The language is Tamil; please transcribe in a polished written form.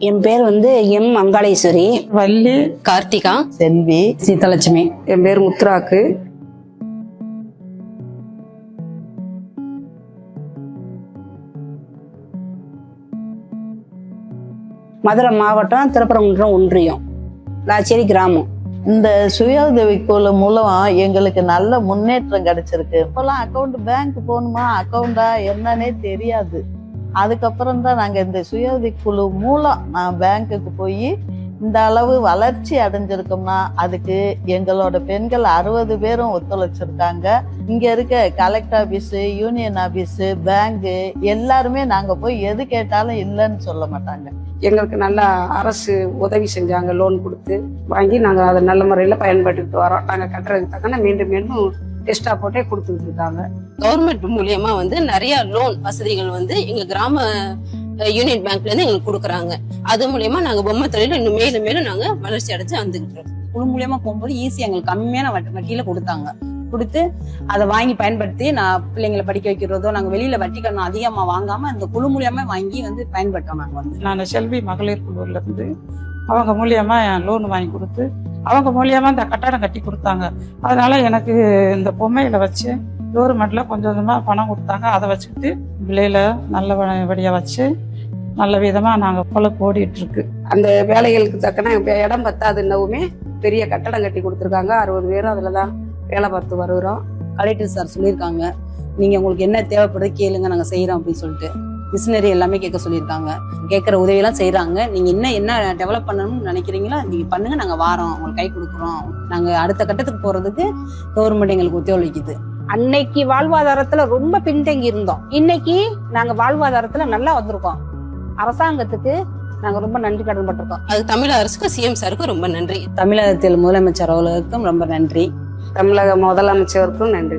என் பேர் எம் மங்காளேஸ்வரி, வள்ளி, கார்த்திகா, செல்வி, சீதலட்சுமி. என் பேர் முத்துராக்கு. மதுரை மாவட்டம், திருப்பரங்குன்றம் ஒன்றியம், லாச்சேரி கிராமம். இந்த சுய உதவி குழு மூலம் எங்களுக்கு நல்ல முன்னேற்றம் கிடைச்சிருக்கு. இப்பெல்லாம் அக்கௌண்ட் பேங்க் போகணுமா, அக்கௌண்டா என்னன்னே தெரியாது. அதுக்கப்புறம் தான் நாங்கள் இந்த சுய உதவி குழு மூலம் நான் பேங்க்குக்கு போய் இந்த அளவு வளர்ச்சி அடைஞ்சிருக்கோம்னா அதுக்கு எங்களோட பெண்கள் 60 பேரும் ஒத்துழைச்சிருக்காங்க. இங்க இருக்க collector office, union office, bank எல்லாருமே நாங்க போய் எது கேட்டாலும் இல்லைன்னு சொல்ல மாட்டாங்க. எங்களுக்கு நல்லா அரசு உதவி செஞ்சாங்க, லோன் கொடுத்து வாங்கி நாங்கள் அதை நல்ல முறையில் பயன்பட்டுட்டு வரோம். நாங்கள் கட்டுறதுக்கு தக்கன மீண்டும் மீண்டும் டெஸ்டா போட்டே கொடுத்துட்டு இருக்காங்க. கவர்மெண்ட் மூலியமா நிறைய லோன் வசதிகள் எங்க கிராம யூனியன் பேங்க்ல இருந்து எங்களுக்கு கொடுக்குறாங்க. அது மூலியமா நாங்க பொம்மை தொழில இன்னும் மேலும் மேலும் நாங்க வளர்ச்சி அடைஞ்சு வந்துகிட்டோம். குழு மூலியமா போகும்போது ஈஸியா எங்களுக்கு கம்மியான வட்டியில கொடுத்து அதை வாங்கி பயன்படுத்தி நான் பிள்ளைங்களை படிக்க வைக்கிறதோ, நாங்க வெளியில வட்டி கட்டணம் அதிகமா வாங்காம இந்த குழு மூலியமா வாங்கி பயன்பட்டோம். நாங்க நான் செல்வி மகளிர் குழுல இருந்து அவங்க மூலியமா லோன் வாங்கி கொடுத்து அவங்க மூலியமா இந்த கட்டடம் கட்டி கொடுத்தாங்க. அதனால எனக்கு இந்த பொம்மையில வச்சு கவர்மெண்ட்ல கொஞ்சம் கொஞ்சமா பணம் கொடுத்தாங்க. அதை வச்சுக்கிட்டு பிள்ளையில நல்லபடியா வச்சு நல்ல விதமா நாங்க பொழப்பு ஓடிட்டு இருக்கு. அந்த வேலைகளுக்கு தக்கன இடம் பத்தாதுன்னவுமே பெரிய கட்டடம் கட்டி கொடுத்துருக்காங்க. 60 பேரும் அதுலதான் வேலை பார்த்து வருகிறோம். கலெக்டர் சார் சொல்லியிருக்காங்க, நீங்க உங்களுக்கு என்ன தேவைப்படுது கேளுங்க, நாங்க செய்யறோம் அப்படின்னு சொல்லிட்டு மிஷினரி எல்லாமே கேட்க சொல்லியிருக்காங்க. கேட்கற உதவியெல்லாம் செய்யறாங்க. நீங்க என்ன டெவலப் பண்ணணும்னு நினைக்கிறீங்களோ நீங்க பண்ணுங்க, நாங்க வாரோம், உங்களுக்கு கை கொடுக்குறோம். நாங்க அடுத்த கட்டத்துக்கு போறதுக்கு கவர்மெண்ட் எங்களுக்கு ஒத்துழைக்குது. அன்னைக்கு வாழ்வாதாரத்துல ரொம்ப பின்தங்கி இருந்தோம். இன்னைக்கு நாங்க வாழ்வாதாரத்துல நல்லா வந்திருக்கோம். அரசாங்கத்துக்கு நாங்க ரொம்ப நன்றி கடன் பட்டிருக்கோம். அது தமிழக அரசுக்கும் சிஎம் சாருக்கும் ரொம்ப நன்றி. தமிழகத்தில் முதலமைச்சர் அவர்களுக்கும் ரொம்ப நன்றி. தமிழக முதலமைச்சருக்கும் நன்றி.